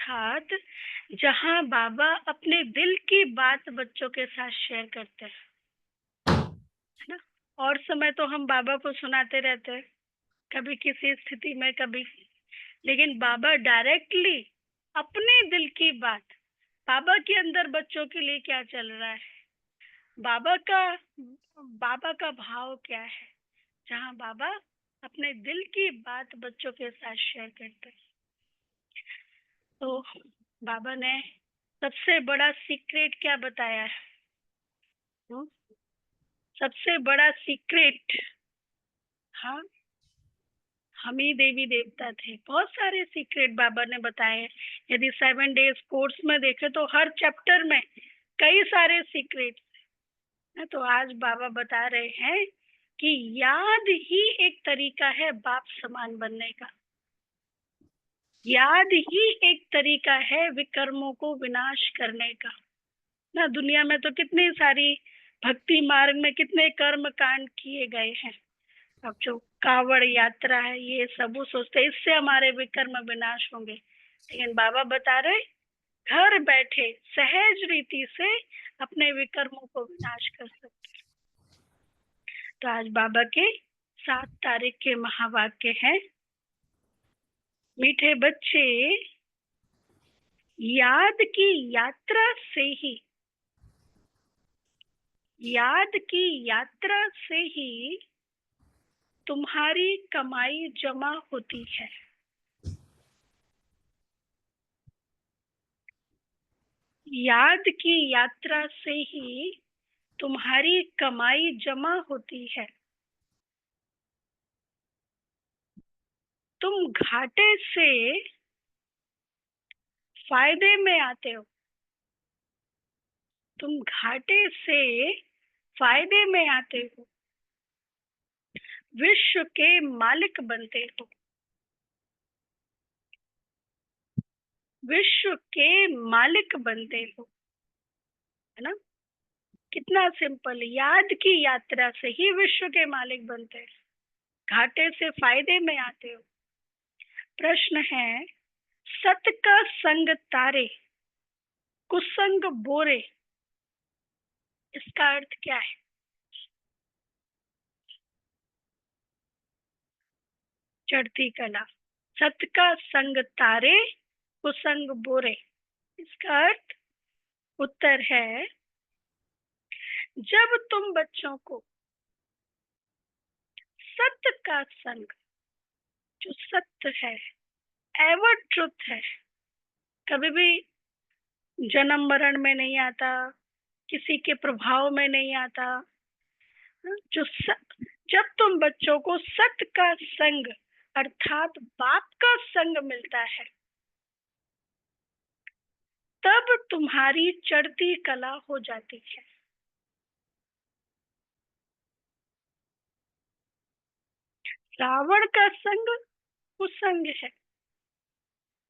अर्थात जहाँ बाबा अपने दिल की बात बच्चों के साथ शेयर करते हैं, है ना। और समय तो हम बाबा को सुनाते रहते हैं, कभी किसी स्थिति में, कभी, लेकिन बाबा डायरेक्टली अपने दिल की बात, बाबा के अंदर बच्चों के लिए क्या चल रहा है, बाबा का बाबा का भाव क्या है, जहाँ बाबा अपने दिल की बात बच्चों के साथ शेयर करते हैं। तो बाबा ने सबसे बड़ा सीक्रेट क्या बताया है? सबसे बड़ा सीक्रेट, हाँ, हम ही देवी देवता थे। बहुत सारे सीक्रेट बाबा ने बताए हैं। यदि 7 डेज कोर्स में देखे तो हर चैप्टर में कई सारे सीक्रेट है। तो आज बाबा बता रहे हैं कि याद ही एक तरीका है बाप समान बनने का। याद ही एक तरीका है विकर्मों को विनाश करने का। ना दुनिया में तो कितनी सारी भक्ति मार्ग में कितने कर्म कांड किए गए हैं। अब जो कावड़ यात्रा है, ये सब वो सोचते इससे हमारे विकर्म विनाश होंगे, लेकिन बाबा बता रहे घर बैठे सहज रीति से अपने विकर्मों को विनाश कर सकते। तो आज बाबा के 7 तारीख के महावाक्य हैं, मीठे बच्चे याद की यात्रा से ही, याद की यात्रा से ही तुम्हारी कमाई जमा होती है। याद की यात्रा से ही तुम्हारी कमाई जमा होती है। तुम घाटे से फायदे में आते हो, तुम घाटे से फायदे में आते हो, विश्व के मालिक बनते हो, विश्व के मालिक बनते हो, है ना। कितना सिंपल, याद की यात्रा से ही विश्व के मालिक बनते हैं, घाटे से फायदे में आते हो। प्रश्न है, सत का संग तारे, कुसंग बोरे, इसका अर्थ क्या है? चढ़ती कला, सत का संग तारे, कुसंग बोरे, इसका अर्थ, उत्तर है, जब तुम बच्चों को सत्य का संग, जो सत्य है, एवर ट्रुथ है, कभी भी जन्म मरण में नहीं आता, किसी के प्रभाव में नहीं आता, जो जब तुम बच्चों को सत्य का संग अर्थात बाप का संग मिलता है, तब तुम्हारी चढ़ती कला हो जाती है। रावण का संग कुसंग है।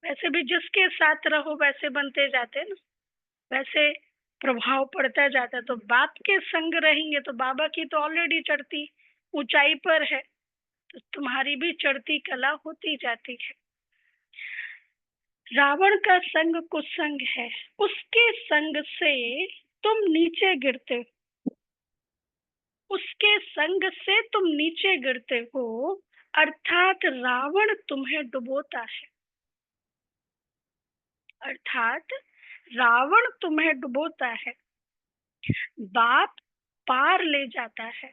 वैसे भी जिसके साथ रहो वैसे बनते जाते ना, वैसे प्रभाव पड़ता जाता है। तो बाप के संग रहेंगे तो बाबा की तो ऑलरेडी चढ़ती ऊंचाई पर है, तो तुम्हारी भी चढ़ती कला होती जाती है। रावण का संग कुसंग है, उसके संग से तुम नीचे गिरते हो, उसके संग से तुम नीचे गिरते हो, अर्थात रावण तुम्हें डुबोता है, अर्थात रावण तुम्हें डुबोता है, बाप पार ले जाता है।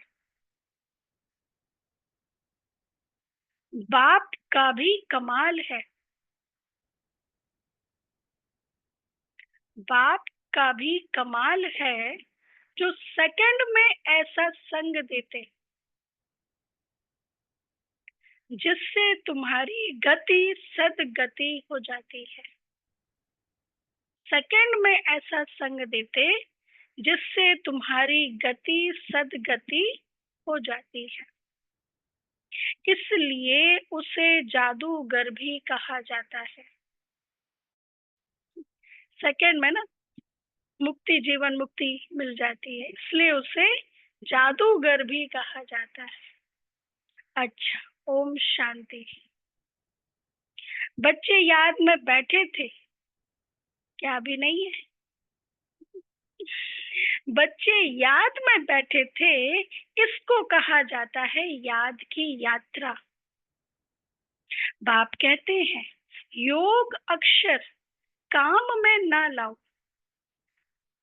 बाप का भी कमाल है, बाप का भी कमाल है, जो सेकंड में ऐसा संग देते जिससे तुम्हारी गति सदगति हो जाती है। सेकंड में ऐसा संग देते जिससे तुम्हारी गति सदगति हो जाती है, इसलिए उसे जादूगर भी कहा जाता है। सेकंड में ना मुक्ति, जीवन मुक्ति मिल जाती है, इसलिए उसे जादूगर भी कहा जाता है। अच्छा, ओम शांति। बच्चे याद में बैठे थे, क्या भी नहीं है? बच्चे याद में बैठे थे, इसको कहा जाता है याद की यात्रा। बाप कहते हैं योग अक्षर काम में ना लाओ,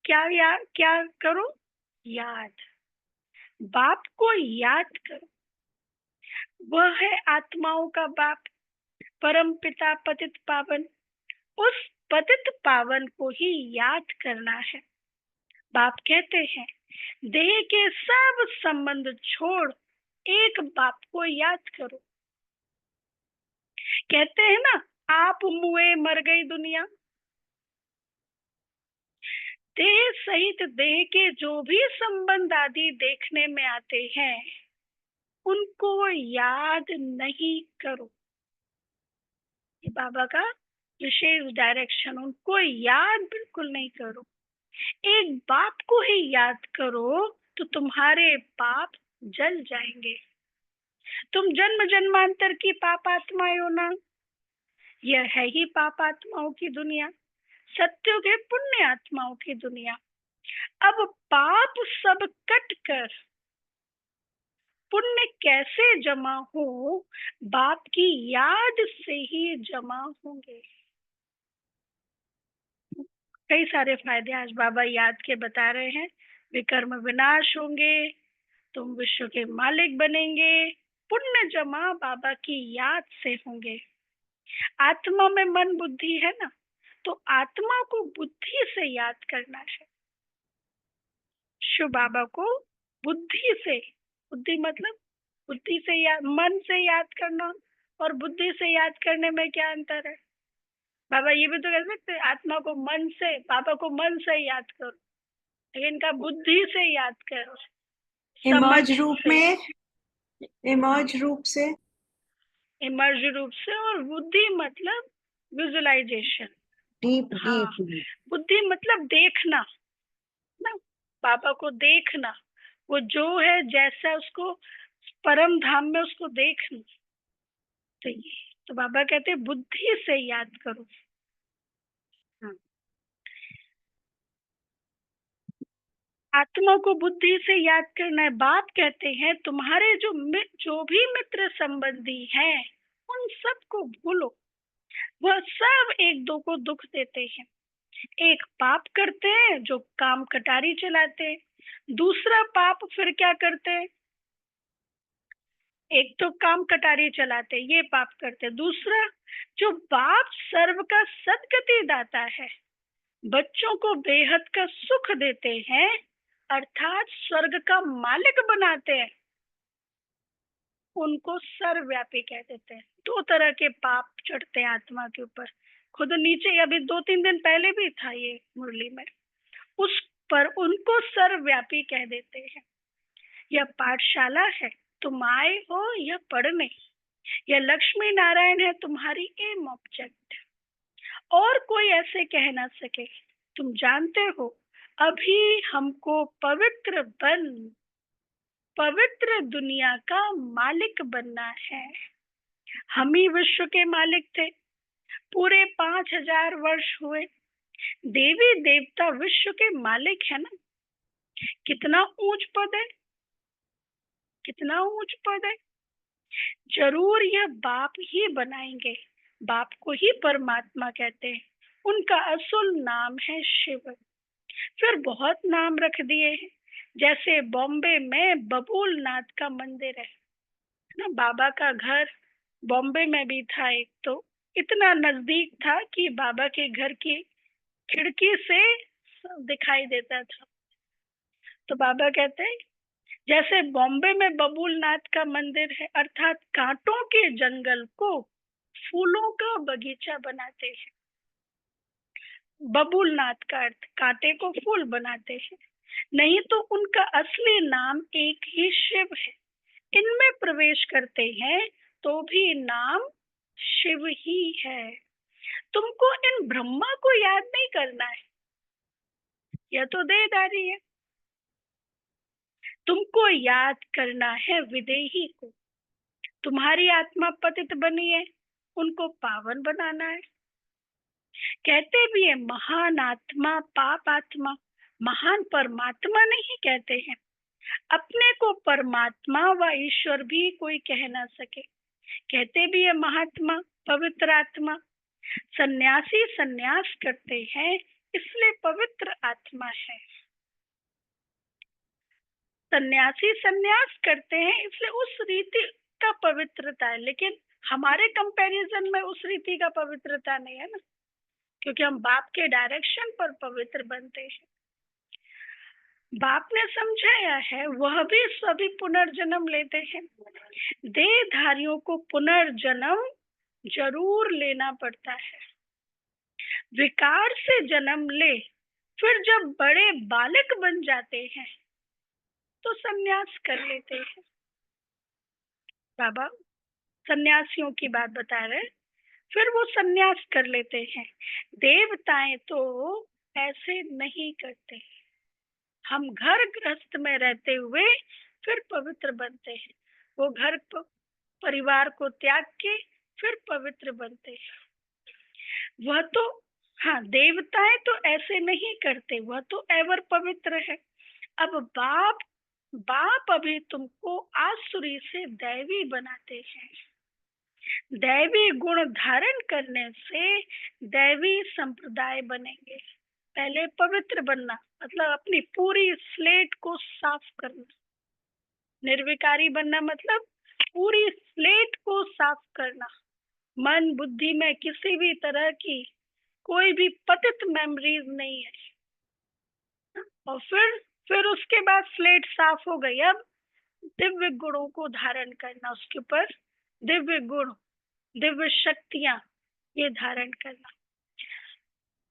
क्या करो? याद। बाप को याद करो, वह है आत्माओं का बाप, परम पिता पतित पावन। उस पतित पावन को ही याद करना है। बाप कहते हैं देह के सब संबंध छोड़ एक बाप को याद करो। कहते हैं ना, आप मुए मर गई दुनिया। देह सहित देह के जो भी संबंध आदि देखने में आते हैं, उनको याद नहीं करो। ये बाबा का विशेष डायरेक्शन, उनको याद बिल्कुल नहीं करो। एक बाप को ही याद करो तो तुम्हारे पाप जल जाएंगे। तुम जन्म जन्मांतर की पाप आत्माएं हो ना, यह है ही पाप आत्माओं की दुनिया, सत्यों के पुण्य आत्माओं की दुनिया। अब पाप सब कट कर पुण्य कैसे जमा हो? बाप की याद से ही जमा होंगे। कई सारे फायदे आज बाबा याद के बता रहे हैं। विकर्म विनाश होंगे, तुम विश्व के मालिक बनेंगे, पुण्य जमा बाबा की याद से होंगे। आत्मा में मन बुद्धि है ना, तो आत्मा को बुद्धि से याद करना है। शिव बाबा को बुद्धि से, बुद्धि मतलब बुद्धि से याद, मन से याद करना और बुद्धि से याद करने में क्या अंतर है? बाबा ये भी तो कह सकते हैं आत्मा को मन से, बाबा को मन से याद करो, लेकिन इनका बुद्धि से याद करो, इमर्ज समझ रूप से। में, इमर्ज रूप से, इमर्ज रूप से। और बुद्धि मतलब विजुअलाइजेशन। डीप हाँ, डीप। बुद्धि मतलब देखना ना, बाबा को देखना, वो जो है जैसा, उसको परम धाम में उसको देखना। तो ये तो बाबा कहते हैं बुद्धि से याद करो। हाँ। आत्मा को बुद्धि से याद करना है। बाप कहते हैं तुम्हारे जो भी मित्र संबंधी हैं, उन सबको भूलो। वह सब एक दो को दुख देते हैं। एक पाप करते हैं जो काम कटारी चलाते हैं, दूसरा पाप फिर क्या करते हैं? एक तो काम कटारी चलाते, ये पाप करते, दूसरा जो बाप सर्व का सदगति दाता है, बच्चों को बेहद का सुख देते हैं, अर्थात स्वर्ग का मालिक बनाते हैं, उनको सर्वव्यापी कह देते हैं। दो तरह के पाप चढ़ते हैं आत्मा के ऊपर, खुद नीचे, अभी 2-3 दिन पहले भी था ये मुरली में, उस पर उनको सर्वव्यापी कह देते हैं। यह पाठशाला है, तुम आए हो यह पढ़ने, यह लक्ष्मी नारायण है तुम्हारी एम ऑब्जेक्ट, और कोई ऐसे कह ना सके। तुम जानते हो अभी हमको पवित्र दुनिया का मालिक बनना है। हम ही विश्व के मालिक थे, पूरे 5000 वर्ष हुए, देवी देवता विश्व के मालिक है ना। कितना ऊंच पद है, कितना ऊंच पद है। जरूर यह बाप ही बनाएंगे। बाप को ही परमात्मा कहते हैं, उनका असुल नाम है शिव। फिर बहुत नाम रख दिए हैं, जैसे बॉम्बे में बबूल नाथ का मंदिर है ना, बाबा का घर बॉम्बे में भी था एक, तो इतना नजदीक था कि बाबा के घर की खिड़की से सब दिखाई देता था। तो बाबा कहते हैं जैसे बॉम्बे में बबूल नाथ का मंदिर है, अर्थात कांटों के जंगल को फूलों का बगीचा बनाते हैं। बबूल नाथ का अर्थ कांटे को फूल बनाते हैं। नहीं तो उनका असली नाम एक ही शिव है। इनमें प्रवेश करते हैं तो भी नाम शिव ही है। तुमको इन ब्रह्मा को याद नहीं करना है, यह तो देहधारी है। तुमको याद करना है विदेही को। तुम्हारी आत्मा पतित बनी है, उनको पावन बनाना है। कहते भी है महान आत्मा पाप आत्मा, महान परमात्मा नहीं कहते हैं। अपने को परमात्मा व ईश्वर भी कोई कह ना सके। कहते भी है महात्मा पवित्र आत्मा। सन्यासी सन्यास करते हैं इसलिए पवित्र आत्मा है। सन्यासी सन्यास करते हैं इसलिए उस रीति का पवित्रता है, लेकिन हमारे कंपैरिजन में उस रीति का पवित्रता नहीं है ना, क्योंकि हम बाप के डायरेक्शन पर पवित्र बनते हैं। बाप ने समझाया है वह भी सभी पुनर्जन्म लेते हैं। देहधारियों को पुनर्जन्म जरूर लेना पड़ता है। विकार से जन्म ले फिर जब बड़े बालक बन जाते हैं तो सन्यास कर लेते हैं। बाबा सन्यासियों की बात बता रहे, फिर वो सन्यास कर लेते हैं। देवताएं तो ऐसे नहीं करते। हम घर गृहस्थ में रहते हुए फिर पवित्र बनते हैं। वो घर परिवार को त्याग के फिर पवित्र बनते हैं। वह तो हाँ, देवताएं तो ऐसे नहीं करते, वह तो एवर पवित्र है। अब बाप अभी तुमको आसुरी से दैवी बनाते हैं। दैवी गुण धारण करने से दैवी संप्रदाय बनेंगे। पहले पवित्र बनना मतलब अपनी पूरी स्लेट को साफ करना। निर्विकारी बनना मतलब पूरी स्लेट को साफ करना। मन बुद्धि में किसी भी तरह की कोई भी पतित मेमोरीज नहीं है। और फिर उसके बाद स्लेट साफ हो गई। अब दिव्य गुणों को धारण करना, उसके ऊपर दिव्य गुण दिव्य शक्तियां ये धारण करना।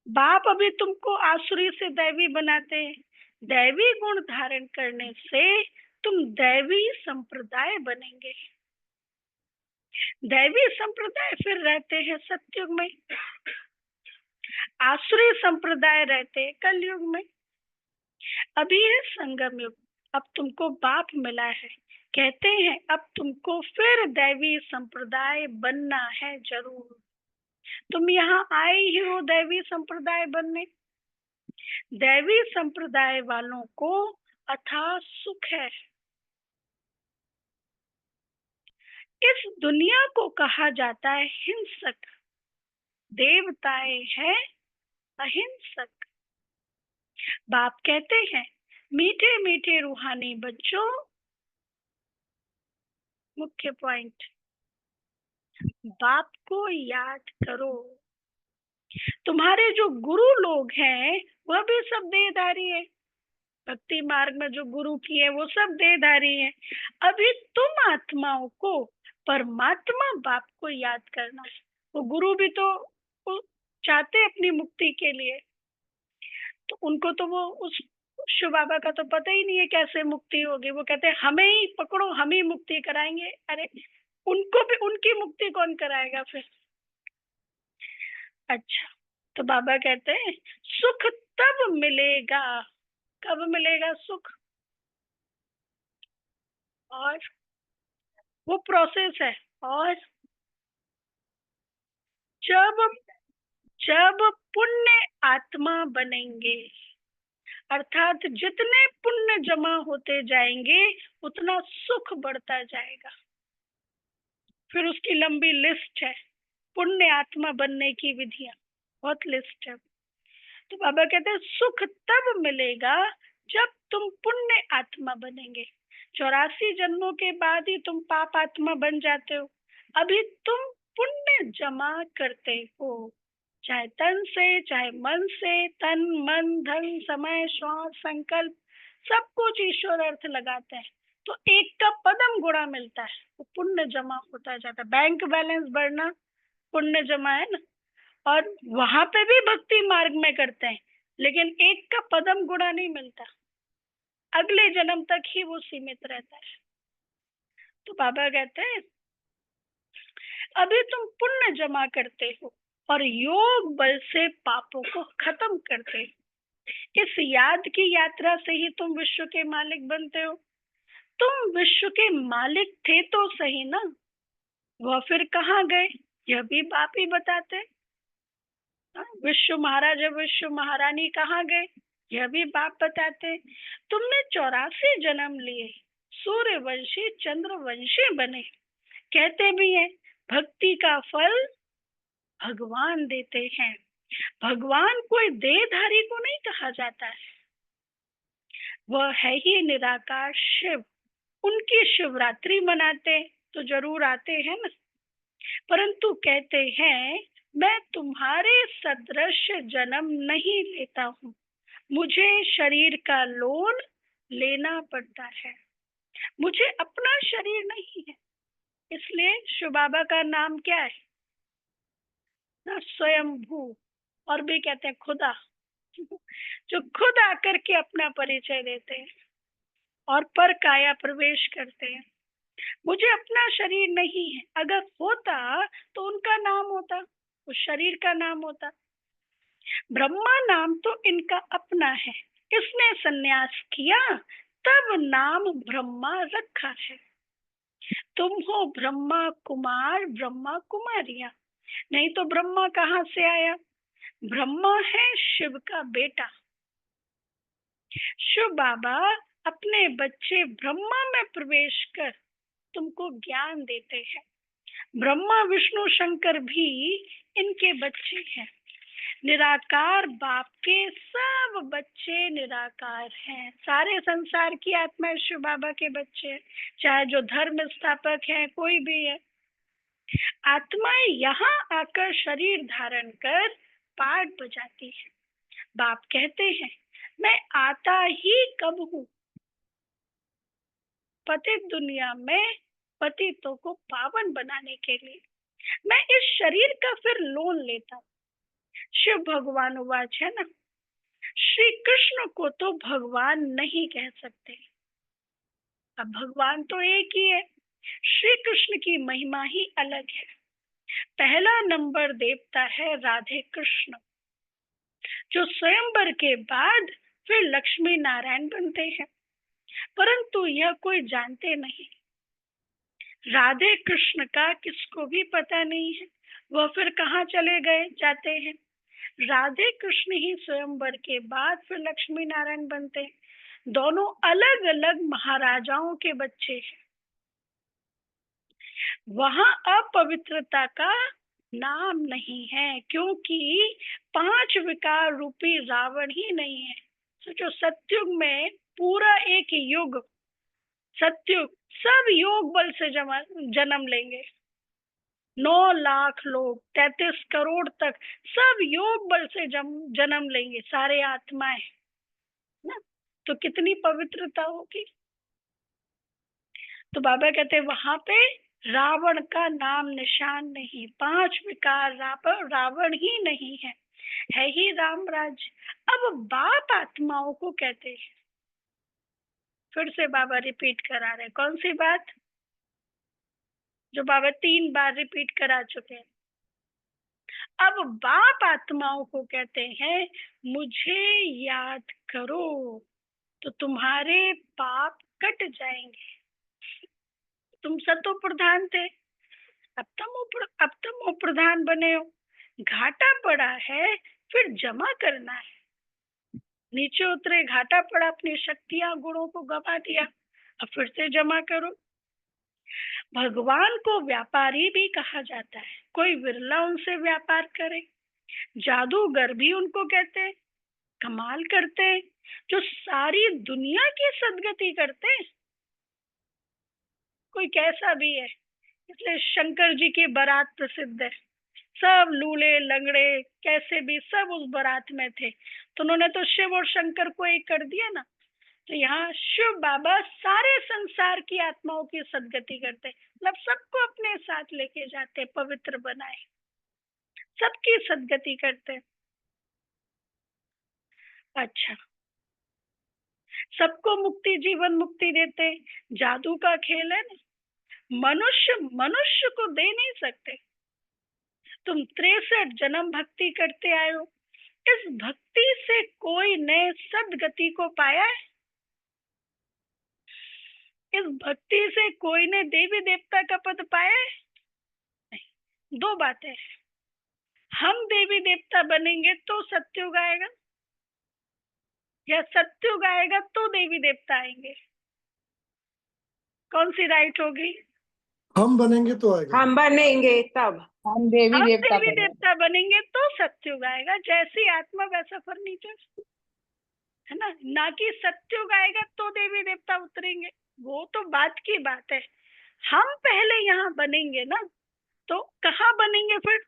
बाप अभी तुमको आसुरी से दैवी बनाते हैं। दैवी गुण धारण करने से तुम दैवी संप्रदाय बनेंगे। दैवी संप्रदाय फिर रहते हैं सतयुग में, आसुरी संप्रदाय रहते हैं कलयुग में। अभी है संगम युग। अब तुमको बाप मिला है, कहते हैं अब तुमको फिर दैवी संप्रदाय बनना है जरूर। तुम यहाँ आए ही हो दैवी संप्रदाय बनने। दैवी संप्रदाय वालों को अथाह सुख है। इस दुनिया को कहा जाता है हिंसक, देवताएं हैं अहिंसक। बाप कहते हैं मीठे मीठे रूहानी बच्चों, मुख्य पॉइंट, बाप को याद करो। तुम्हारे जो गुरु लोग हैं वह भी सब देहधारी है। भक्ति मार्ग में जो गुरु की है वो सब देहधारी है। अभी तुम आत्माओं को परमात्मा बाप को याद करना। वो गुरु भी तो वो चाहते अपनी मुक्ति के लिए, तो उनको तो वो उस शिव बाबा का तो पता ही नहीं है कैसे मुक्ति होगी। वो कहते हैं हमें ही पकड़ो, हम ही मुक्ति कराएंगे। अरे उनको भी उनकी मुक्ति कौन कराएगा फिर। अच्छा, तो बाबा कहते हैं सुख तब मिलेगा, कब मिलेगा सुख, और वो प्रोसेस है। और जब जब पुण्य आत्मा बनेंगे, अर्थात जितने पुण्य जमा होते जाएंगे उतना सुख बढ़ता जाएगा। फिर उसकी लंबी लिस्ट है, पुण्य आत्मा बनने की विधियां बहुत लिस्ट है। तो बाबा कहते हैं सुख तब मिलेगा जब तुम पुण्य आत्मा बनेंगे। 84 जन्मों के बाद ही तुम पाप आत्मा बन जाते हो। अभी तुम पुण्य जमा करते हो, चाहे तन से चाहे मन से। तन मन धन समय श्वास संकल्प सब कुछ ईश्वर अर्थ लगाते हैं, तो एक का पदम गुणा मिलता है, वो पुण्य जमा होता जाता है। बैंक बैलेंस बढ़ना पुण्य जमा है ना। और वहां पे भी भक्ति मार्ग में करते हैं, लेकिन एक का पदम गुणा नहीं मिलता, अगले जन्म तक ही वो सीमित रहता है। तो बाबा कहते हैं अभी तुम पुण्य जमा करते हो और योग बल से पापों को खत्म करते हो। इस याद की यात्रा से ही तुम विश्व के मालिक बनते हो। तुम विश्व के मालिक थे तो सही ना, वह फिर कहाँ गए यह भी बाप ही बताते। विश्व महाराज और विश्व महारानी कहाँ गए, यह भी बाप बताते। तुमने 84 जन्म लिए, सूर्यवंशी चंद्रवंशी बने। कहते भी हैं भक्ति का फल भगवान देते हैं। भगवान कोई देहधारी को नहीं कहा जाता है, वह है ही निराकार शिव। उनकी शिवरात्रि मनाते तो जरूर आते हैं ना, परंतु कहते हैं मैं तुम्हारे सदृश जन्म नहीं लेता हूँ, मुझे शरीर का लोन लेना पड़ता है, मुझे अपना शरीर नहीं है। इसलिए शिव बाबा का नाम क्या है ना, स्वयंभू, और भी कहते हैं खुदा, जो खुद आकर के अपना परिचय देते हैं और पर काया प्रवेश करते हैं। मुझे अपना शरीर नहीं है, अगर होता तो उनका नाम होता, उस शरीर का नाम होता। ब्रह्मा नाम तो इनका अपना है, इसने सन्यास किया तब नाम ब्रह्मा रखा है। तुम हो ब्रह्मा कुमार ब्रह्मा कुमारियां, नहीं तो ब्रह्मा कहाँ से आया। ब्रह्मा है शिव का बेटा। शिव बाबा अपने बच्चे ब्रह्मा में प्रवेश कर तुमको ज्ञान देते हैं। ब्रह्मा विष्णु शंकर भी इनके बच्चे हैं। निराकार बाप के सब बच्चे निराकार हैं। सारे संसार की आत्मा शिव बाबा के बच्चे हैं, चाहे जो धर्म स्थापक है कोई भी है। आत्माएं यहाँ आकर शरीर धारण कर पाठ बजाती है। बाप कहते हैं मैं आता ही कब हूँ, पतित दुनिया में पतितों को पावन बनाने के लिए। मैं इस शरीर का फिर लोन लेता हूँ। शिव भगवान उवाच है ना, श्री कृष्ण को तो भगवान नहीं कह सकते, अब भगवान तो एक ही है। श्री कृष्ण की महिमा ही अलग है। पहला नंबर देवता है राधे कृष्ण, जो स्वयंवर के बाद फिर लक्ष्मी नारायण बनते हैं, परंतु यह कोई जानते नहीं। राधे कृष्ण का किसको भी पता नहीं है, वह फिर कहाँ चले गए जाते हैं। राधे कृष्ण ही स्वयंवर के बाद फिर लक्ष्मी नारायण बनते हैं। दोनों अलग अलग महाराजाओं के बच्चे हैं। वहां अपवित्रता का नाम नहीं है, क्योंकि 5 विकार रूपी रावण ही नहीं है। सोचो सतयुग में पूरा एक युग, सतयुग सब योग बल से जन्म लेंगे। 9 लाख लोग 33 करोड़ तक सब योग बल से जन्म लेंगे, सारे आत्माएं ना, तो कितनी पवित्रता होगी। तो बाबा कहते हैं वहां पे रावण का नाम निशान नहीं, 5 विकार रावण ही नहीं है ही राम राज्य। अब बाप आत्माओं को कहते हैं, फिर से बाबा रिपीट करा रहे, कौन सी बात जो बाबा 3 बार रिपीट करा चुके हैं। अब बाप आत्माओं को कहते हैं मुझे याद करो तो तुम्हारे पाप कट जाएंगे। तुम सतो प्रधान थे, अब तुम प्रधान बने हो, घाटा पड़ा है फिर जमा करना है। नीचे उतरे, घाटा पड़ा, अपनी शक्तियां गुणों को गवा दिया, अब फिर से जमा करो। भगवान को व्यापारी भी कहा जाता है, कोई विरला उनसे व्यापार करे। जादूगर भी उनको कहते हैं, कमाल करते हैं, जो सारी दुनिया की सदगति करते हैं। कोई कैसा भी है, इसलिए शंकर जी की बारात प्रसिद्ध है। सब लूले लंगड़े कैसे भी सब उस बारात में थे, तो उन्होंने तो शिव और शंकर को एक कर दिया ना। तो यहाँ शिव बाबा सारे संसार की आत्माओं की सदगति करते, मतलब सबको अपने साथ लेके जाते, पवित्र बनाए, सबकी सदगति करते। अच्छा, सबको मुक्ति जीवन मुक्ति देते, जादू का खेल है ना। मनुष्य मनुष्य को दे नहीं सकते। तुम 63 जन्म भक्ति करते आए हो, इस भक्ति से कोई ने सदगति को पाया है? इस भक्ति से कोई ने देवी देवता का पद पाया है? नहीं। 2 बातें हैं, हम देवी देवता बनेंगे तो सत्युग आएगा, या सत्युग आएगा तो देवी देवता आएंगे? कौन सी राइट होगी? हम बनेंगे तो आएगा। हम बनेंगे तब। हम देवी हम देवता देवी बने। देवता बनेंगे तो सत्युग आएगा। जैसी आत्मा वैसा फर्नीचर, है ना? ना कि सत्युग आएगा तो देवी देवता उतरेंगे, वो तो बात की बात है। हम पहले यहाँ बनेंगे ना, तो कहाँ बनेंगे फिर?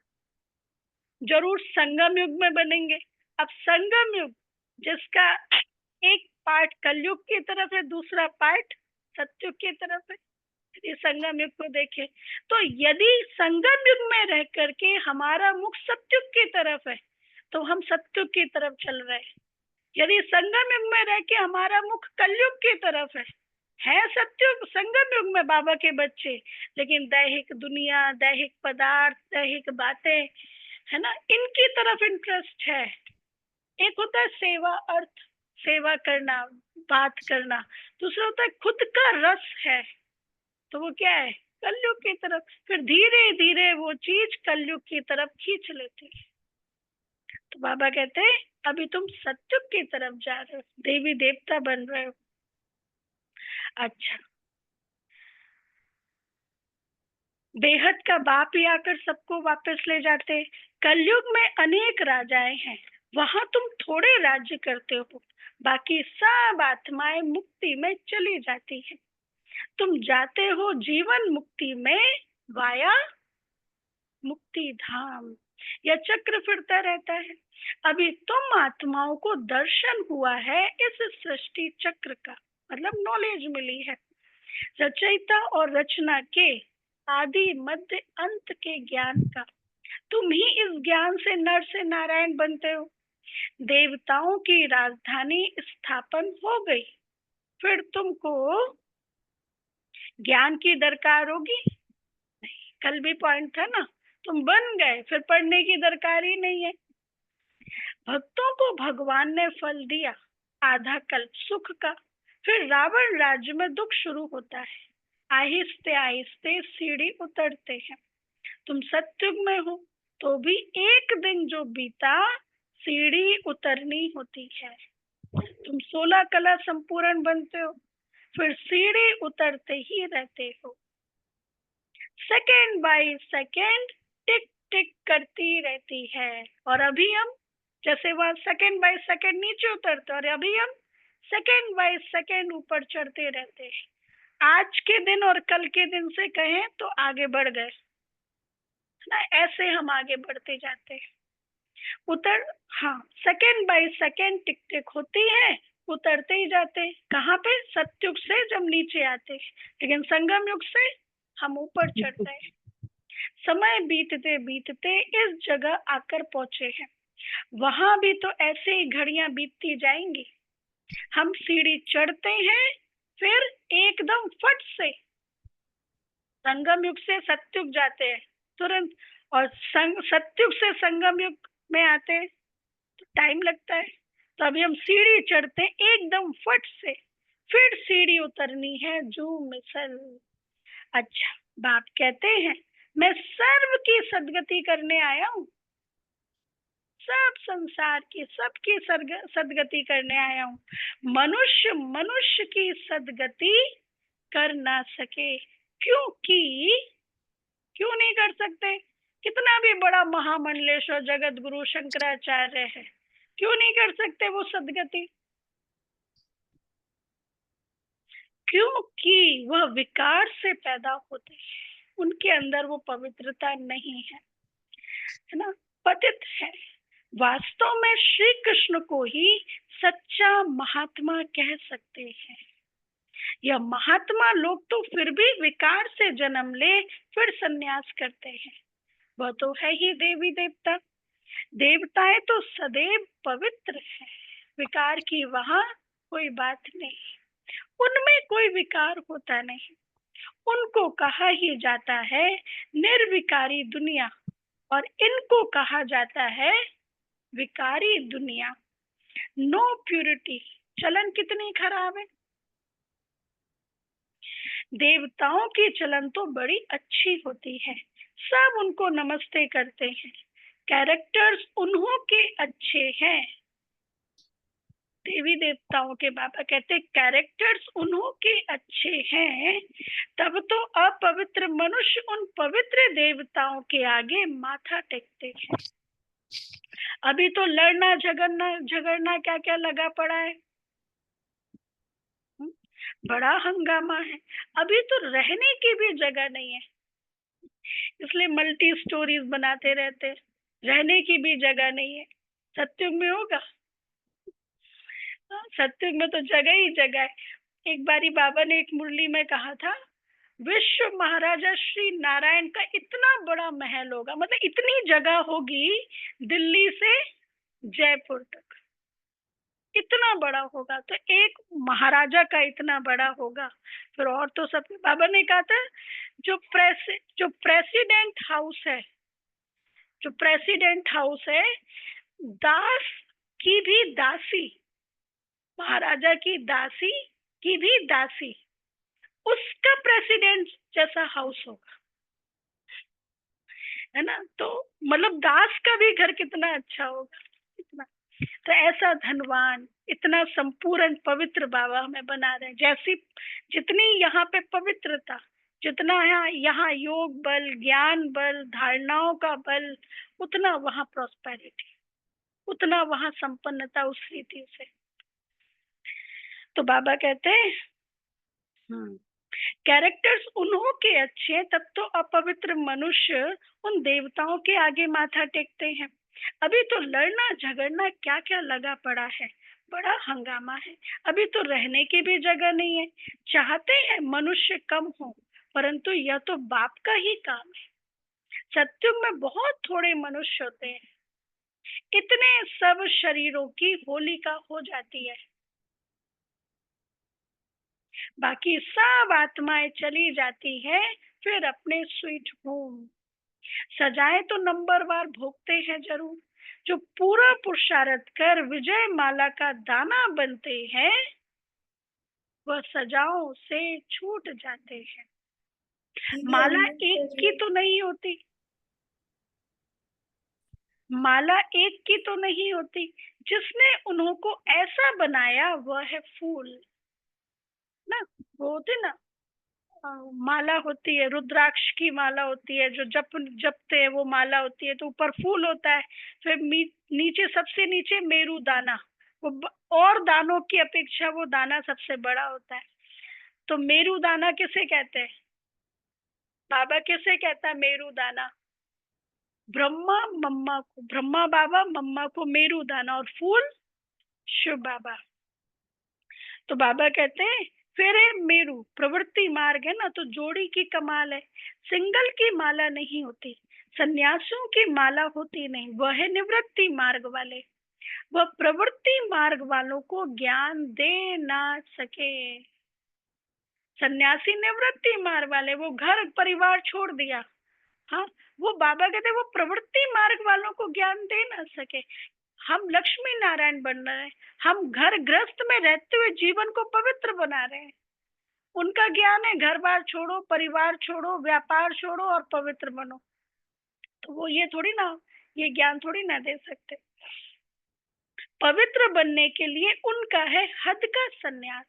जरूर संगम युग में बनेंगे। अब संगम युग जिसका एक पार्ट कलयुग की तरफ है, दूसरा पार्ट सत्युग की तरफ है। यदि संगम युग को देखें तो यदि संगम युग में रह करके हमारा मुख सत्युग की तरफ है तो हम सत्युग की तरफ चल रहे हैं। यदि संगम युग में रह के हमारा मुख कलयुग की तरफ है सत्युग संगम युग में बाबा के बच्चे, लेकिन दैहिक दुनिया, दैहिक पदार्थ, दैहिक बातें, है ना, इनकी तरफ इंटरेस्ट है। एक होता है सेवा, अर्थ, सेवा करना, बात करना। दूसरा होता है खुद का रस है, तो वो क्या है? कलयुग की तरफ। फिर धीरे धीरे वो चीज कलयुग की तरफ खींच लेती है। तो बाबा कहते हैं अभी तुम सत्युग की तरफ जा रहे हो, देवी देवता बन रहे हो। अच्छा, बेहद का बाप ही आकर सबको वापस ले जाते। कलयुग में अनेक राजाएं हैं, वहां तुम थोड़े राज्य करते हो, बाकी सब आत्माएं मुक्ति में चली जाती है। तुम जाते हो जीवन मुक्ति में वाया मुक्ति धाम। यह चक्र फिरता रहता है। अभी तुम आत्माओं को दर्शन हुआ है इस सृष्टि चक्र का, मतलब नॉलेज मिली है, रचयिता और रचना के आदि मध्य अंत के ज्ञान का। तुम ही इस ज्ञान से नर से नारायण बनते हो। देवताओं की राजधानी स्थापन हो गई, फिर तुमको ज्ञान की दरकार होगी? कल भी पॉइंट था ना, तुम बन गए, फिर पढ़ने की दरकार ही नहीं है। भक्तों को भगवान ने फल दिया, आधा कल्प सुख का, फिर रावण राज्य में दुख शुरू होता है। आहिस्ते आहिस्ते सीढ़ी उतरते हैं। तुम सत्युग में हो तो भी एक दिन जो बीता सीढ़ी उतरनी होती है। तुम 16 कला संपूर्ण बनते हो, फिर सीढ़ी उतरते ही रहते हो। सेकेंड बाय सेकेंड टिक टिक करती रहती है। और अभी हम जैसे वहां सेकेंड बाय सेकेंड नीचे उतरते, और अभी हम सेकेंड बाय सेकेंड ऊपर चढ़ते रहते हैं। आज के दिन और कल के दिन से कहें तो आगे बढ़ गए ना, ऐसे हम आगे बढ़ते जाते हैं। उतर हाँ, सेकेंड बाय सेकेंड टिक टिक होती है, उतरते ही जाते हैं। कहाँ पे? सत्युग से जब नीचे आते हैं, लेकिन संगम युग से हम ऊपर चढ़ते हैं। समय बीतते बीतते इस जगह आकर पहुंचे हैं, वहां भी तो ऐसे ही घड़ियां बीतती जाएंगी। हम सीढ़ी चढ़ते हैं, फिर एकदम फट से संगम युग से सत्युग जाते हैं तुरंत, और सत्युग से संगम युग में आते हैं तो टाइम लगता है। तो अभी हम सीढ़ी चढ़ते एकदम फट से, फिर सीढ़ी उतरनी है झूम मिसल। अच्छा, बाप कहते हैं मैं सर्व की सदगति करने आया हूँ, सब संसार की सबकी सदगति करने आया हूँ। मनुष्य मनुष्य की सदगति कर ना सके, क्योंकि क्यों नहीं कर सकते? कितना भी बड़ा महामंडलेश्वर जगत गुरु शंकराचार्य है, क्यों नहीं कर सकते वो सदगति? क्योंकि वह विकार से पैदा होते हैं, उनके अंदर वो पवित्रता नहीं है, है ना, पतित है। वास्तव में श्री कृष्ण को ही सच्चा महात्मा कह सकते हैं। यह महात्मा लोग तो फिर भी विकार से जन्म ले फिर संन्यास करते हैं, वह तो है ही देवी देवता। देवताएं तो सदैव पवित्र है, विकार की वहां कोई बात नहीं, उनमें कोई विकार होता नहीं। उनको कहा ही जाता है निर्विकारी दुनिया, और इनको कहा जाता है विकारी दुनिया। नो प्यूरिटी, चलन कितनी खराब है। देवताओं की चलन तो बड़ी अच्छी होती है, सब उनको नमस्ते करते हैं। कैरेक्टर्स उन्हों के अच्छे हैं। देवी देवताओं के बाबा कहते कैरेक्टर्स उन्हों के अच्छे हैं, तब तो अपवित्र मनुष्य उन पवित्र देवताओं के आगे माथा टेकते हैं। अभी तो लड़ना झगड़ना क्या क्या लगा पड़ा है, बड़ा हंगामा है। अभी तो रहने की भी जगह नहीं है, इसलिए मल्टी स्टोरीज बनाते रहते, रहने की भी जगह नहीं है। सत्युग में होगा, सत्युग में तो जगह ही जगह है। एक बारी बाबा ने एक मुरली में कहा था, विश्व महाराजा श्री नारायण का इतना बड़ा महल होगा, मतलब इतनी जगह होगी दिल्ली से जयपुर तक, इतना बड़ा होगा। तो एक महाराजा का इतना बड़ा होगा, फिर और तो सब। बाबा ने कहा था जो प्रेसिडेंट हाउस है, जो प्रेसिडेंट हाउस है, दास की भी दासी, महाराजा की दासी की भी दासी, उसका प्रेसिडेंट जैसा हाउस होगा, है ना। तो मतलब दास का भी घर कितना अच्छा होगा, इतना। तो ऐसा धनवान, इतना संपूर्ण पवित्र बाबा हमें बना रहे हैं। जैसी जितनी यहाँ पे पवित्रता, जितना यहाँ योग बल, ज्ञान बल, धारणाओं का बल, उतना वहाँ प्रॉस्पेरिटी, उतना वहाँ संपन्नता उस रीति से। तो बाबा कहते हैं कैरेक्टर्स उन्हों के अच्छे हैं, तब तो अपवित्र मनुष्य उन देवताओं के आगे माथा टेकते हैं। अभी तो लड़ना झगड़ना क्या क्या लगा पड़ा है, बड़ा हंगामा है। अभी तो रहने की भी जगह नहीं है। चाहते हैं मनुष्य कम हो, परंतु यह तो बाप का ही काम है। सत्युग में बहुत थोड़े मनुष्य होते हैं, इतने सब शरीरों की होलिका हो जाती है, बाकी सब आत्माएं चली जाती है फिर अपने स्वीट होम। सजाएं तो नंबरवार भोगते हैं जरूर, जो पूरा पुरुषार्थ कर विजय माला का दाना बनते हैं, वह सजाओं से छूट जाते हैं। माला एक की तो नहीं होती, माला एक की तो नहीं होती, जिसने उन्हों को ऐसा बनाया वह है फूल ना। वो होते ना, माला होती है, रुद्राक्ष की माला होती है, जो जपते हैं वो माला होती है। तो ऊपर फूल होता है, फिर नीचे, सबसे नीचे मेरू दाना, वो और दानों की अपेक्षा वो दाना सबसे बड़ा होता है। तो मेरू दाना किसे कहते हैं, बाबा किसे कहता है मेरू दाना? ब्रह्मा मम्मा को, ब्रह्मा बाबा, मम्मा को मेरू दाना, और फूल शिव बाबा। तो बाबा कहते हैं फिर है मेरू, प्रवृत्ति मार्ग है ना, तो जोड़ी की कमाल है। सिंगल की माला नहीं होती, सन्यासियों की माला होती नहीं, वह है निवृत्ति मार्ग वाले। वह प्रवृत्ति मार्ग वालों को ज्ञान दे ना सके। सन्यासी निवृत्ति मार्ग वाले, वो घर परिवार छोड़ दिया, हाँ, वो बाबा कहते वो प्रवृत्ति मार्ग वालों को ज्ञान दे ना सके। हम लक्ष्मी नारायण बन रहे हैं, हम घर गृहस्थ में रहते हुए जीवन को पवित्र बना रहे हैं। उनका ज्ञान है घर बार छोड़ो, परिवार छोड़ो, व्यापार छोड़ो और पवित्र बनो। तो वो ये थोड़ी ना, ये ज्ञान थोड़ी ना दे सकते। पवित्र बनने के लिए उनका है हद का संन्यास,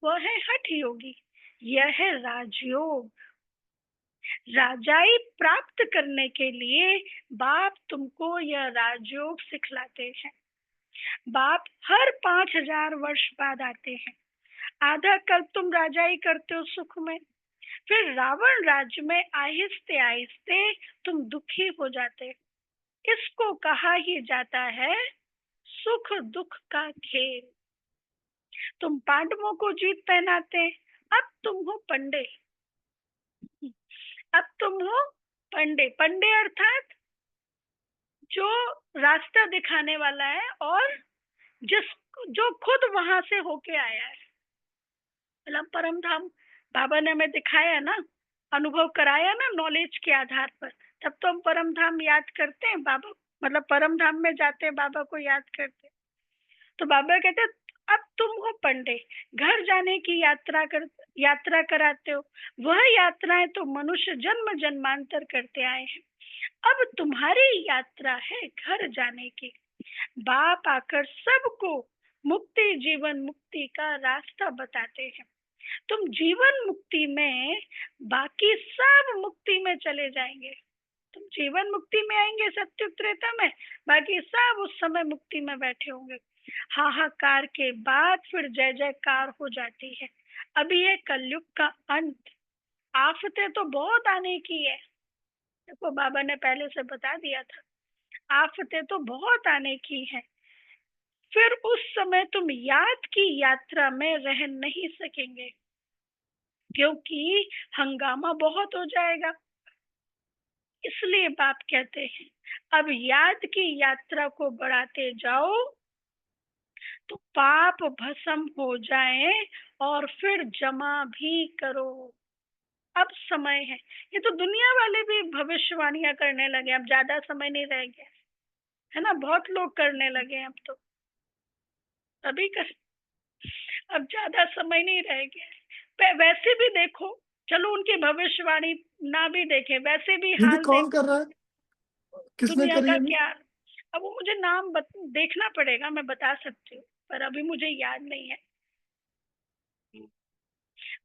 वह है हठ योगी, यह है राजयोग। राजाई प्राप्त करने के लिए बाप तुमको यह राजयोग सिखलाते हैं। बाप हर 5000 वर्ष बाद आते हैं। आधा कल्प तुम राजाई करते हो सुख में, फिर रावण राज्य में आहिस्ते आहिस्ते तुम दुखी हो जाते। इसको कहा ही जाता है सुख दुख का खेल। तुम पांडवों को जीत पहनाते, अब तुम हो पंडे, अब तुम हो पंडे। पंडे अर्थात जो रास्ता दिखाने वाला है, और जो खुद वहां से होके आया है। मतलब परम धाम बाबा ने हमें दिखाया ना, अनुभव कराया ना नॉलेज के आधार पर, तब तो हम परम धाम याद करते हैं बाबा, मतलब परम धाम में जाते हैं बाबा को याद करते। तो बाबा कहते अब तुम हो पंडे, घर जाने की यात्रा कराते हो। वह यात्राएं तो मनुष्य जन्म जन्मांतर करते आए हैं। अब तुम्हारी यात्रा है घर जाने की। बाप आकर सबको मुक्ति जीवन मुक्ति का रास्ता बताते हैं। तुम जीवन मुक्ति में, बाकी सब मुक्ति में चले जाएंगे। तुम जीवन मुक्ति में आएंगे सत्युग त्रेता में, बाकी सब उस समय मुक्ति में बैठे होंगे। हाहाकार के बाद फिर जय जयकार हो जाती है। अभी ये कलयुग का अंत, आफतें तो बहुत आने की है। देखो बाबा ने पहले से बता दिया था, आफतें तो बहुत आने की है। फिर उस समय तुम याद की यात्रा में रह नहीं सकेंगे, क्योंकि हंगामा बहुत हो जाएगा। इसलिए बाप कहते हैं अब याद की यात्रा को बढ़ाते जाओ तो पाप भस्म हो जाए और फिर जमा भी करो। अब समय है। ये तो दुनिया वाले भी भविष्यवाणियां करने लगे, अब ज्यादा समय नहीं रह गया है ना। बहुत लोग करने लगे अब तो, अभी कर, अब ज्यादा समय नहीं रह गया है। वैसे भी देखो, चलो उनकी भविष्यवाणी ना भी देखें, वैसे भी दीदी हाल कौन कर रहा है? किसने दुनिया करी का है क्या। अब वो मुझे नाम देखना पड़ेगा, मैं बता सकती हूँ पर अभी मुझे याद नहीं है।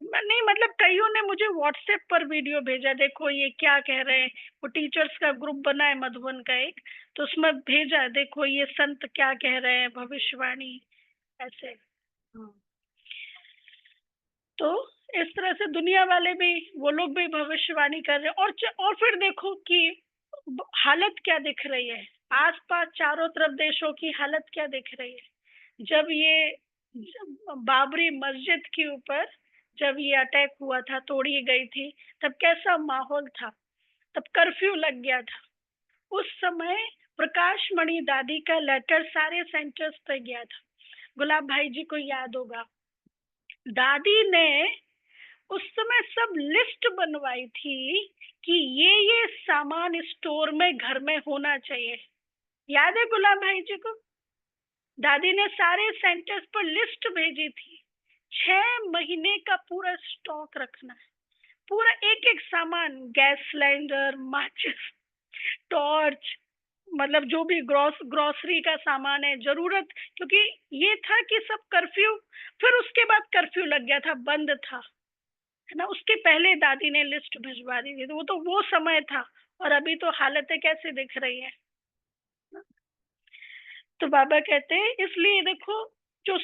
नहीं मतलब कईयों ने मुझे व्हाट्सएप पर वीडियो भेजा, देखो ये क्या कह रहे हैं। वो टीचर्स का ग्रुप बना है मधुबन का एक, तो उसमें भेजा, देखो ये संत क्या कह रहे हैं, भविष्यवाणी ऐसे। तो इस तरह से दुनिया वाले भी, वो लोग भी भविष्यवाणी कर रहे हैं। और फिर देखो कि हालत क्या दिख रही है, आसपास चारों तरफ देशों की हालत क्या दिख रही है। जब बाबरी मस्जिद के ऊपर जब ये अटैक हुआ था, तोड़ी गई थी, तब कैसा माहौल था। तब कर्फ्यू लग गया था। उस समय प्रकाश मणि दादी का लेटर सारे सेंटर्स पे गया था। गुलाब भाई जी को याद होगा, दादी ने उस समय सब लिस्ट बनवाई थी कि ये सामान स्टोर में घर में होना चाहिए। याद है गुलाब भाई जी को? दादी ने सारे सेंटर्स पर लिस्ट भेजी थी, 6 महीने का पूरा स्टॉक रखना है। पूरा एक एक सामान, गैस सिलेंडर, माचिस, टॉर्च, मतलब जो भी ग्रोसरी का सामान है जरूरत, क्योंकि ये था कि सब कर्फ्यू, फिर उसके बाद कर्फ्यू लग गया था, बंद था है ना। उसके पहले दादी ने लिस्ट भिजवा दी थी। तो वो समय था, और अभी तो हालतें कैसे दिख रही है। तो बाबा कहते हैं इसलिए देखो, जो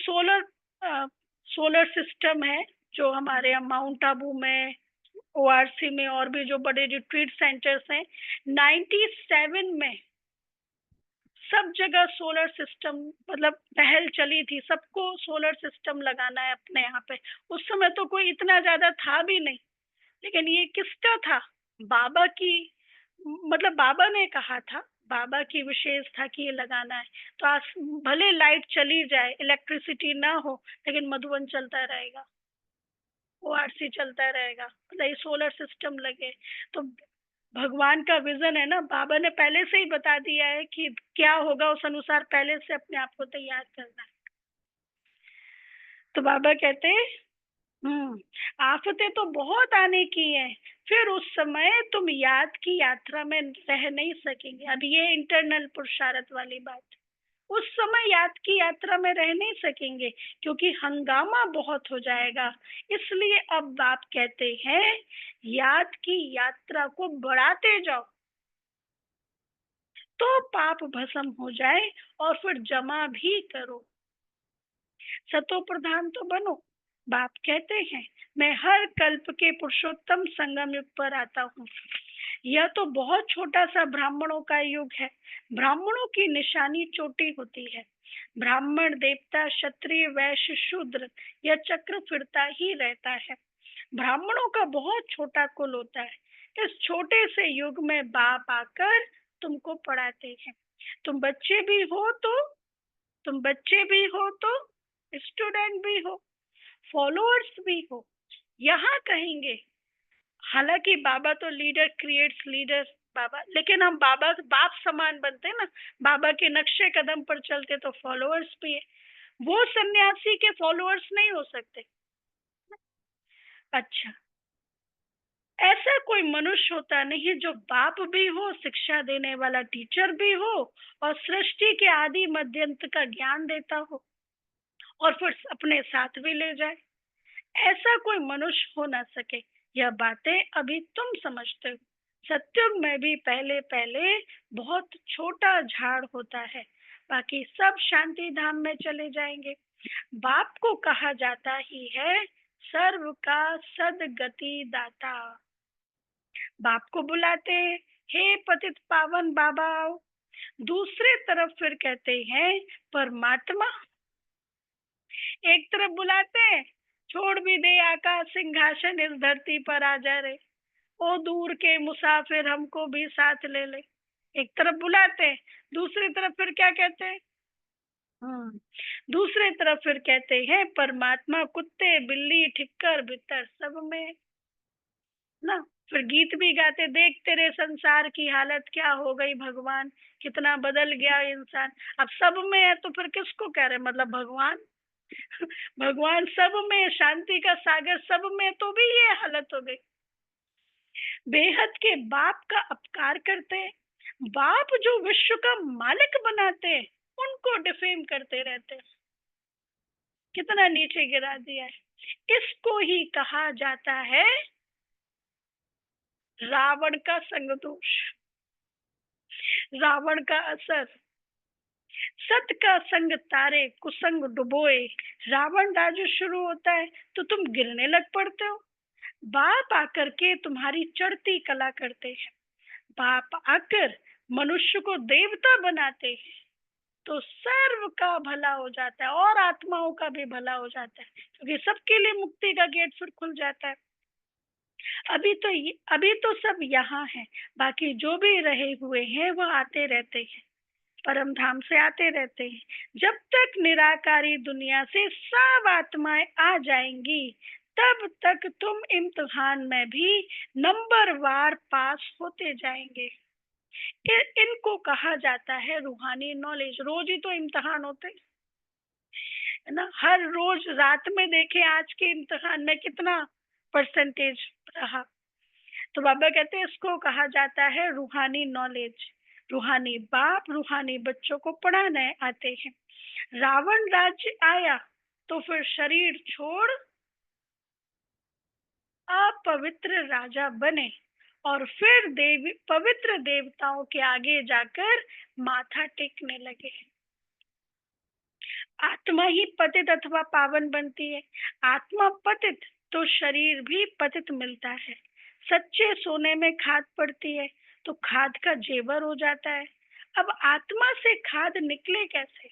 सोलर सिस्टम है, जो हमारे यहाँ माउंट आबू में, ओआरसी में, और भी जो बड़े रिट्रीट सेंटर्स हैं, 97 में सब जगह सोलर सिस्टम, मतलब पहल चली थी, सबको सोलर सिस्टम लगाना है अपने यहाँ पे। उस समय तो कोई इतना ज्यादा था भी नहीं, लेकिन ये किसका था? बाबा की, मतलब बाबा ने कहा था, बाबा की विशेष था कि ये लगाना है। तो आज भले लाइट चली जाए, इलेक्ट्रिसिटी ना हो, लेकिन मधुबन चलता रहेगा, ओआरसी चलता रहेगा, मतलब ये सोलर सिस्टम लगे। तो भगवान का विजन है ना, बाबा ने पहले से ही बता दिया है कि क्या होगा, उस अनुसार पहले से अपने आप को तैयार करना है। तो बाबा कहते हैं आफतें तो बहुत आने की है, फिर उस समय तुम याद की यात्रा में रह नहीं सकेंगे। अब ये इंटरनल पुरुषार्थ वाली बात, उस समय याद की यात्रा में रह नहीं सकेंगे, क्योंकि हंगामा बहुत हो जाएगा। इसलिए अब बाप कहते हैं याद की यात्रा को बढ़ाते जाओ तो पाप भस्म हो जाए, और फिर जमा भी करो। सतो प्रधान तो बनो। बाप कहते हैं मैं हर कल्प के पुरुषोत्तम संगम युग पर आता हूँ। यह तो बहुत छोटा सा ब्राह्मणों का युग है। ब्राह्मणों की निशानी चोटी होती है। ब्राह्मण, देवता, क्षत्रिय, वैश्य, शूद्र, यह चक्र फिरता ही रहता है। ब्राह्मणों का बहुत छोटा कुल होता है। इस छोटे से युग में बाप आकर तुमको पढ़ाते हैं। तुम बच्चे भी हो तो स्टूडेंट भी हो, फॉलोअर्स भी हो, यहाँ कहेंगे। हालांकि बाबा तो लीडर क्रिएट्स लीडर बाबा, लेकिन हम बाबा बाप समान बनते ना, बाबा के नक्शे कदम पर चलते तो फॉलोअर्स भी है। वो सन्यासी के फॉलोअर्स नहीं हो सकते। अच्छा, ऐसा कोई मनुष्य होता नहीं जो बाप भी हो, शिक्षा देने वाला टीचर भी हो, और सृष्टि के आदि मध्यंत का ज्ञान देता हो और फिर अपने साथ भी ले जाए। ऐसा कोई मनुष्य हो ना सके। यह बातें अभी तुम समझते हो। सत्युग में भी पहले पहले बहुत छोटा झाड़ होता है, बाकी सब शांति धाम में चले जाएंगे। बाप को कहा जाता ही है सर्व का सदगति दाता। बाप को बुलाते हैं, हे पतित पावन बाबा आओ। दूसरे तरफ फिर कहते हैं परमात्मा। एक तरफ बुलाते हैं, छोड़ भी दे आकाश सिंहासन, इस धरती पर आ जा रे, ओ दूर के मुसाफिर हमको भी साथ ले ले। एक तरफ बुलाते हैं, दूसरी तरफ फिर क्या कहते हैं? दूसरे तरफ फिर कहते हैं परमात्मा कुत्ते बिल्ली ठिक्कर भित्तर सब में ना। फिर गीत भी गाते, देख तेरे संसार की हालत क्या हो गई भगवान, कितना बदल गया इंसान। अब सब में है तो फिर किसको कह रहे, मतलब भगवान भगवान सब में, शांति का सागर सब में, तो भी ये हालत हो गई। बेहद के बाप का अपकार करते हैं, बाप जो विश्व का मालिक बनाते हैं उनको डिफेम करते रहते हैं। कितना नीचे गिरा दिया है। इसको ही कहा जाता है रावण का संग दोष, रावण का असर। सत का संग तारे कुसंग डुबोए। रावण राज्य शुरू होता है तो तुम गिरने लग पड़ते हो। बाप आकर के तुम्हारी चढ़ती कला करते हैं। बाप आकर मनुष्य को देवता बनाते हैं तो सर्व का भला हो जाता है और आत्माओं का भी भला हो जाता है, क्योंकि सबके लिए मुक्ति का गेट फिर खुल जाता है। अभी तो सब यहाँ है, बाकी जो भी रहे हुए हैं वो आते रहते हैं, परम धाम से आते रहते हैं। जब तक निराकारी दुनिया से सब आत्माएं आ जाएंगी तब तक तुम इम्तिहान में भी नंबर वार पास होते जाएंगे। इनको कहा जाता है रूहानी नॉलेज। रोज ही तो इम्तिहान होते है ना, हर रोज रात में देखे आज के इम्तिहान में कितना परसेंटेज रहा। तो बाबा कहते हैं इसको कहा जाता है रूहानी नॉलेज। रूहानी बाप रूहानी बच्चों को पढ़ाने आते हैं। रावण राज्य आया तो फिर शरीर छोड़ अपवित्र राजा बने और फिर देवी पवित्र देवताओं के आगे जाकर माथा टेकने लगे। आत्मा ही पतित अथवा पावन बनती है। आत्मा पतित तो शरीर भी पतित मिलता है। सच्चे सोने में खाद पड़ती है तो खाद का जेवर हो जाता है। अब आत्मा से खाद निकले कैसे?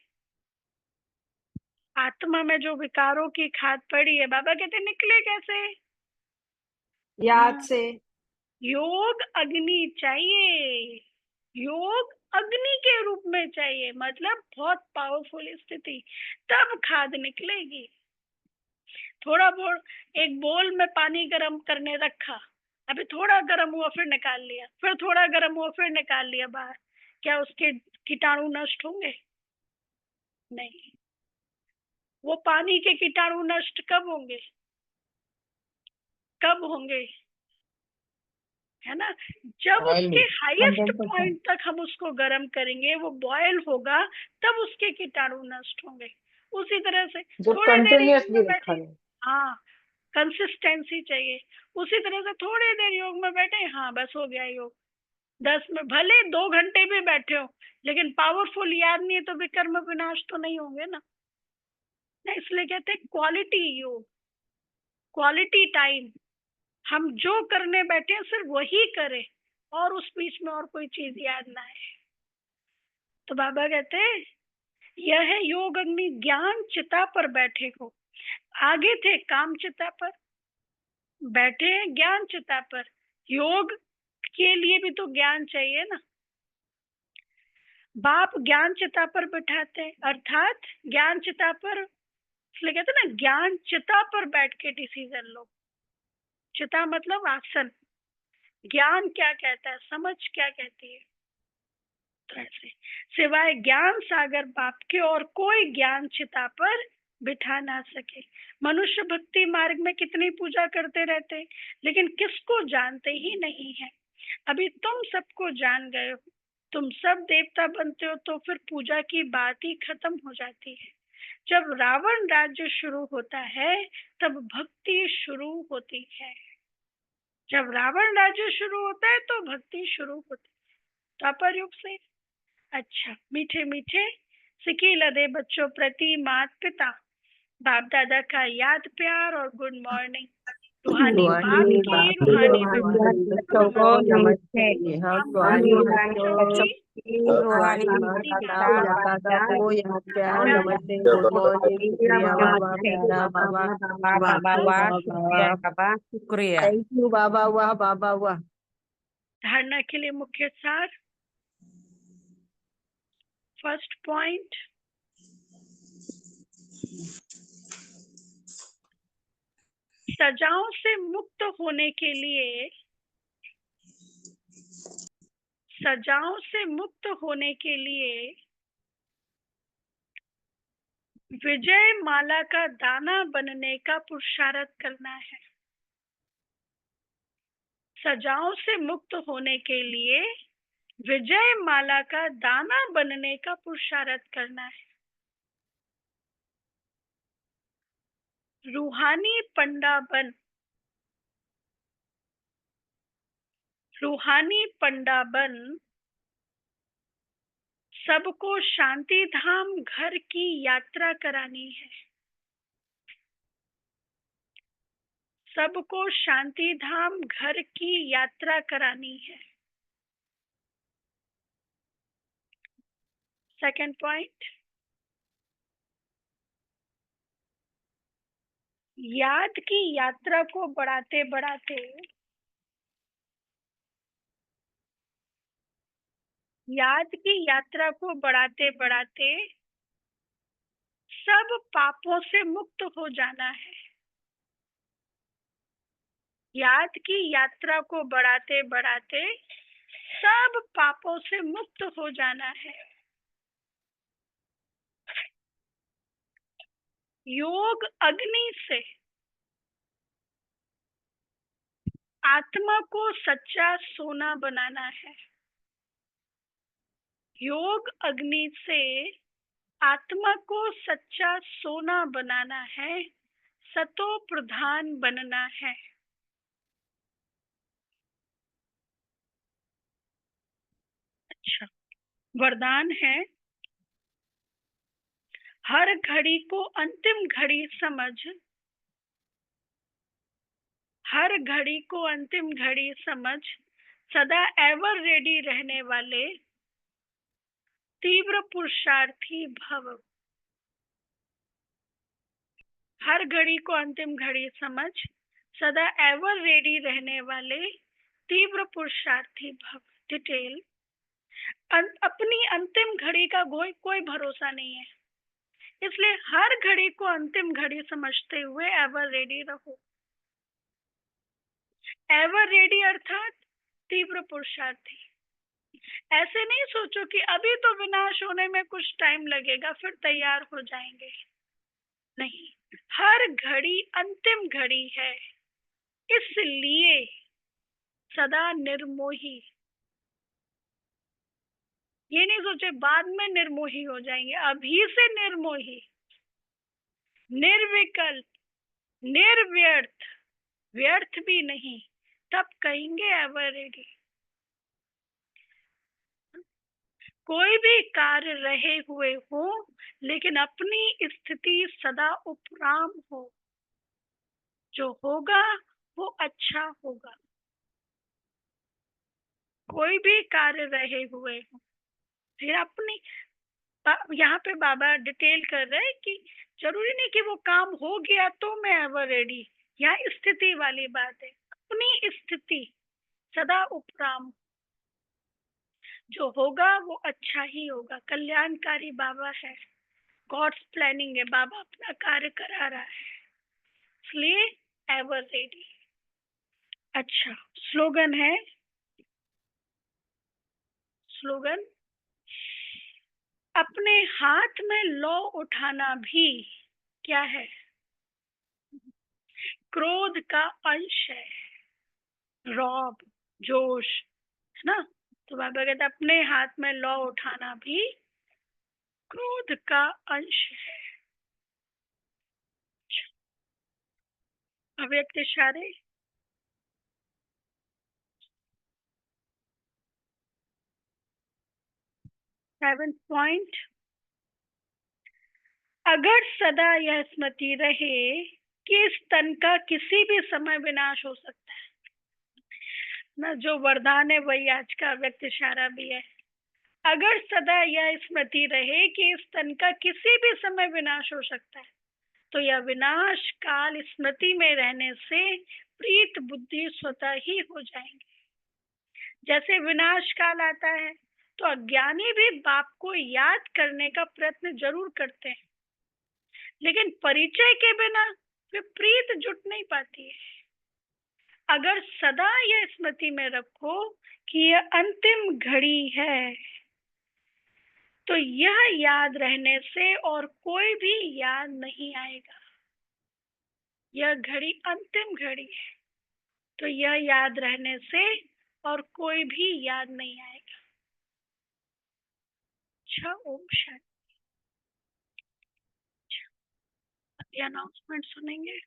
आत्मा में जो विकारों की खाद पड़ी है, बाबा कहते निकले कैसे? याद से। योग अग्नि चाहिए, योग अग्नि के रूप में चाहिए, मतलब बहुत पावरफुल स्थिति, तब खाद निकलेगी। थोड़ा बहुत एक बोल में पानी गर्म करने रखा, अभी थोड़ा गर्म हुआ फिर निकाल लिया, फिर थोड़ा गर्म हुआ फिर निकाल लिया बाहर, क्या उसके कीटाणु नष्ट होंगे? नहीं। वो पानी के कीटाणु नष्ट कब होंगे? कब होंगे? है ना, जब ऑयल उसके हाईएस्ट 100%। पॉइंट तक हम उसको गर्म करेंगे, वो बॉयल होगा, तब उसके कीटाणु नष्ट होंगे। उसी तरह से जो थोड़ी देर योग कंटिन्यूअसली में रखा बैठे, है। हाँ कंसिस्टेंसी चाहिए। उसी तरह से थोड़ी देर योग में बैठे, हाँ बस हो गया योग। 10 में भले 2 घंटे भी बैठे हो, लेकिन पावरफुल याद नहीं है तो विकर्म विनाश तो नहीं होंगे ना। इसलिए कहते हैं क्वालिटी योग, क्वालिटी टाइम। हम जो करने बैठे हैं सिर्फ वही करें और उस बीच में और कोई चीज याद ना आए। तो बाबा कहते हैं यह है योग अग्नि। ज्ञान चिता पर बैठे हो, आगे थे काम चिता पर, बैठे हैं ज्ञान चिता पर। योग के लिए भी तो ज्ञान चाहिए ना। बाप ज्ञान चिता पर बिठाते हैं, अर्थात ज्ञान चिता पर, इसलिए कहते हैं ना ज्ञान चिता पर बैठ के डिसीजन लो। चिता मतलब आसन। ज्ञान क्या कहता है, समझ क्या कहती है। तो ऐसे सिवाय ज्ञान सागर बाप के और कोई ज्ञान चिता पर बिठा ना सके। मनुष्य भक्ति मार्ग में कितनी पूजा करते रहते, लेकिन किसको जानते ही नहीं है। अभी तुम सबको जान गए हो, तुम सब देवता बनते हो, तो फिर पूजा की बात ही खत्म हो जाती है। जब रावण राज्य शुरू होता है, तब भक्ति शुरू होती है। जब रावण राज्य शुरू होता है, तो भक्ति शुरू होती है। तापर युग से। अच्छा, मीठे मीठे सिकी लदे बच्चों प्रति माता पिता, बाप दादा का याद प्यार और गुड मॉर्निंग। रूहानी बाप रूहानी की, बाप रूहानी बच्चों को नमस्ते। हम रूहानी बच्चों की रूहानी माता दादा को याद प्यार नमस्ते, गुड मॉर्निंग, शुक्रिया बाबा, प्यारा बाबा, वाह शुक्रिया बाबा, शुक्रिया, थैंक यू बाबा, वाह बाबा वाह। धारणा के लिए मुख्य सार। फर्स्ट पॉइंट, सजाओं से मुक्त होने के लिए, सजाओं से मुक्त होने के लिए विजय माला का दाना बनने का पुरुषार्थ करना है। सजाओं से मुक्त होने के लिए विजय माला का दाना बनने का पुरुषार्थ करना है। रूहानी पंडा बन, रूहानी पंडा बन, सबको शांति धाम घर की यात्रा करानी है। सबको शांति धाम घर की यात्रा करानी है। सेकंड पॉइंट, याद की यात्रा को बढ़ाते बढ़ाते, याद की यात्रा को बढ़ाते बढ़ाते सब पापों से मुक्त हो जाना है। याद की यात्रा को बढ़ाते बढ़ाते सब पापों से मुक्त हो जाना है। योग अग्नि से आत्मा को सच्चा सोना बनाना है। योग अग्नि से आत्मा को सच्चा सोना बनाना है, सतो प्रधान बनना है। अच्छा, वरदान है, हर घड़ी को अंतिम घड़ी समझ, हर घड़ी को अंतिम घड़ी समझ, सदा एवर रेडी रहने वाले तीव्र पुरुषार्थी भव। हर घड़ी को अंतिम घड़ी समझ, सदा एवर रेडी रहने वाले तीव्र पुरुषार्थी भव। डिटेल, अपनी अंतिम घड़ी का कोई भरोसा नहीं है, इसलिए हर घड़ी को अंतिम घड़ी समझते हुए एवर रेडी रहो। एवर रेडी अर्थात तीव्र पुरुषार्थी। ऐसे नहीं सोचो कि अभी तो विनाश होने में कुछ टाइम लगेगा, फिर तैयार हो जाएंगे। नहीं, हर घड़ी अंतिम घड़ी है, इसलिए सदा निर्मोही। ये नहीं सोचे बाद में निर्मोही हो जाएंगे, अभी से निर्मोही, निर्विकल्प, निर्व्यर्थ, व्यर्थ भी नहीं, तब कहेंगे एवर रेडी। कोई भी कार्य रहे हुए हो, लेकिन अपनी स्थिति सदा उपराम हो। जो होगा वो अच्छा होगा। कोई भी कार्य रहे हुए हो, फिर अपनी, यहाँ पे बाबा डिटेल कर रहे हैं कि जरूरी नहीं कि वो काम हो गया तो मैं एवर रेडी, यहाँ स्थिति वाली बात है। अपनी स्थिति सदा उपराम, जो होगा वो अच्छा ही होगा। कल्याणकारी बाबा है, गॉड्स प्लानिंग है, बाबा अपना कार्य करा रहा है, इसलिए एवर रेडी। अच्छा, स्लोगन है, स्लोगन, अपने हाथ में लौ उठाना भी क्या है? क्रोध का अंश है, रौब, जोश, है ना? तो बाबा कहते अपने हाथ में लौ उठाना भी क्रोध का अंश है। अव्यक्त इशारे, सेवेंथ पॉइंट, अगर सदा यह स्मृति रहे कि इस तन का किसी भी समय विनाश हो सकता है ना, जो वरदान है वही आज का अव्यक्त इशारा भी है। अगर सदा यह स्मृति रहे कि इस तन का किसी भी समय विनाश हो सकता है, तो यह विनाश काल स्मृति में रहने से प्रीत बुद्धि स्वतः ही हो जाएंगे। जैसे विनाश काल आता है तो अज्ञानी भी बाप को याद करने का प्रयत्न जरूर करते हैं, लेकिन परिचय के बिना विपरीत जुट नहीं पाती है। अगर सदा यह स्मृति में रखो कि यह अंतिम घड़ी है, तो यह याद रहने से और कोई भी याद नहीं आएगा। यह घड़ी अंतिम घड़ी है, तो यह याद रहने से और कोई भी याद नहीं आएगा। अच्छा, ओम शांति। ये अनाउंसमेंट सुनेंगे।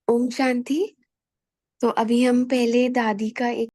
ओम शांति। तो अभी हम पहले दादी का एक